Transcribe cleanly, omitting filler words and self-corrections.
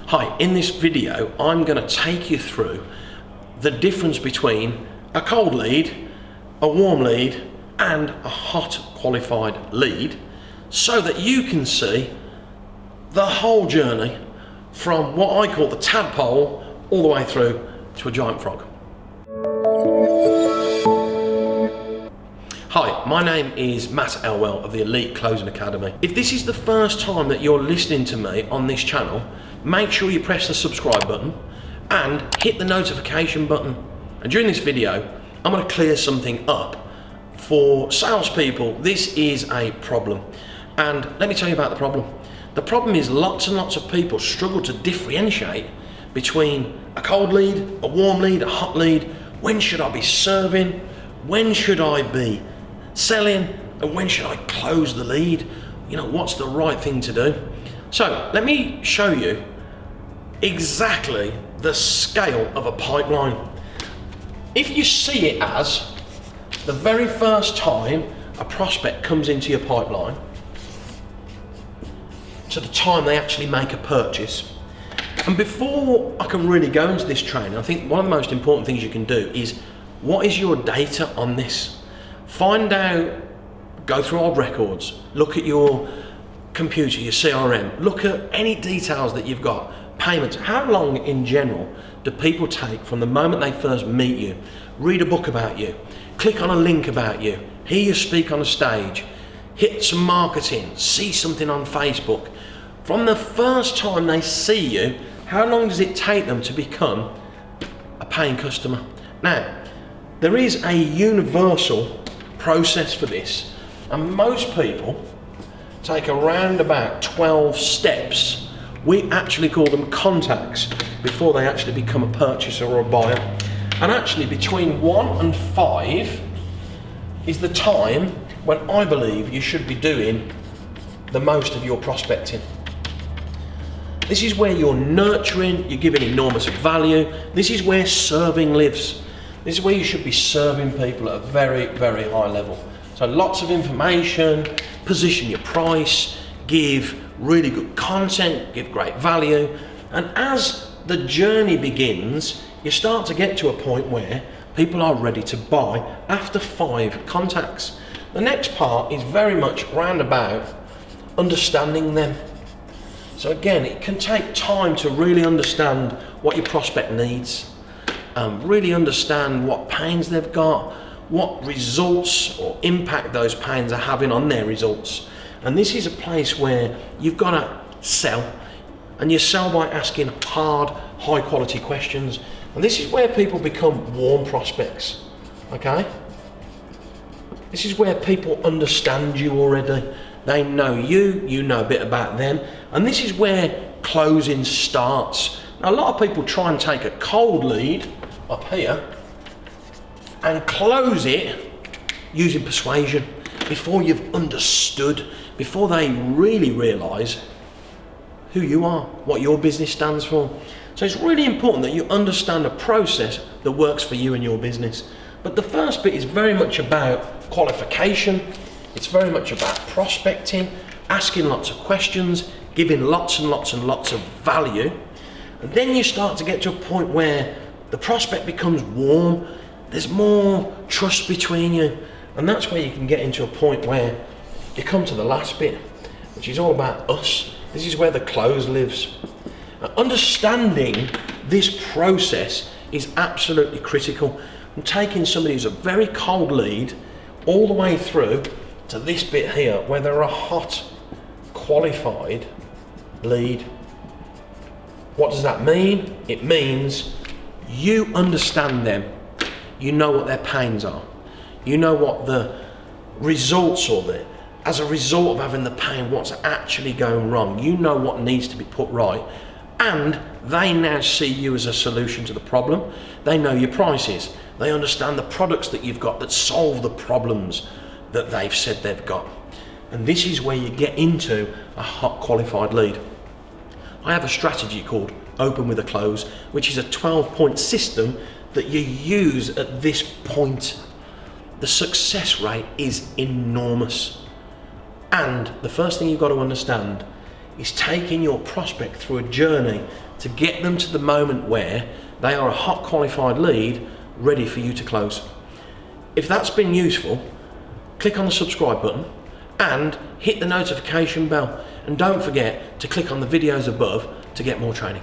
Hi, in this video I'm going to take you through the difference between a cold lead, a warm lead and a hot qualified lead so that you can see the whole journey from what I call the tadpole all the way through to a giant frog. Hi, my name is Matthew Elwell of the Elite Closing Academy. If this is the first time that you're listening to me on this channel, make sure you press the subscribe button and hit the notification button. And during this video, I'm going to clear something up. For salespeople, this is a problem. And let me tell you about the problem. The problem is lots and lots of people struggle to differentiate between a cold lead, a warm lead, a hot lead. When should I be serving? When should I be selling? And when should I close the lead? You know, what's the right thing to do? So let me show you exactly the scale of a pipeline. If you see it as the very first time a prospect comes into your pipeline to the time they actually make a purchase. And before I can really go into this training, I think one of the most important things you can do is, what is your data on this? Find out, go through old records, look at your computer, your CRM, look at any details that you've got, payments. How long in general do people take from the moment they first meet you, read a book about you, click on a link about you, hear you speak on a stage, hit some marketing, see something on Facebook? From the first time they see you, how long does it take them to become a paying customer? Now, there is a universal process for this, and most people take around about 12 steps. We actually call them contacts before they actually become a purchaser or a buyer. And actually between 1 and 5 is the time when I believe you should be doing the most of your prospecting. This is where you're nurturing, you're giving enormous value. This is where serving lives. This is where you should be serving people at a very, very high level. So lots of information, position your price, give really good content, give great value. And as the journey begins, you start to get to a point where people are ready to buy after 5 contacts. The next part is very much round about understanding them. So again, it can take time to really understand what your prospect needs, really understand what pains they've got, what results or impact those pains are having on their results. And this is a place where you've got to sell, and you sell by asking hard, high quality questions. And this is where people become warm prospects, okay? This is where people understand you already. They know you, you know a bit about them. And this is where closing starts. Now, a lot of people try and take a cold lead up here and close it using persuasion before you've understood, before they really realise who you are, what your business stands for. So it's really important that you understand a process that works for you and your business. But the first bit is very much about qualification. It's very much about prospecting, asking lots of questions, giving lots and lots and lots of value. And then you start to get to a point where the prospect becomes warm. There's more trust between you. And that's where you can get into a point where you come to the last bit, which is all about us. This is where the close lives. Now, understanding this process is absolutely critical. And taking somebody who's a very cold lead all the way through to this bit here, where they're a hot, qualified lead. What does that mean? It means you understand them. You know what their pains are. You know what the results of it, as a result of having the pain, what's actually going wrong. You know what needs to be put right. And they now see you as a solution to the problem. They know your prices. They understand the products that you've got that solve the problems that they've said they've got. And this is where you get into a hot qualified lead. I have a strategy called Open with a Close, which is a 12-point system that you use at this point. The success rate is enormous. And the first thing you've got to understand is taking your prospect through a journey to get them to the moment where they are a hot qualified lead ready for you to close. If that's been useful, click on the subscribe button and hit the notification bell, and don't forget to click on the videos above to get more training.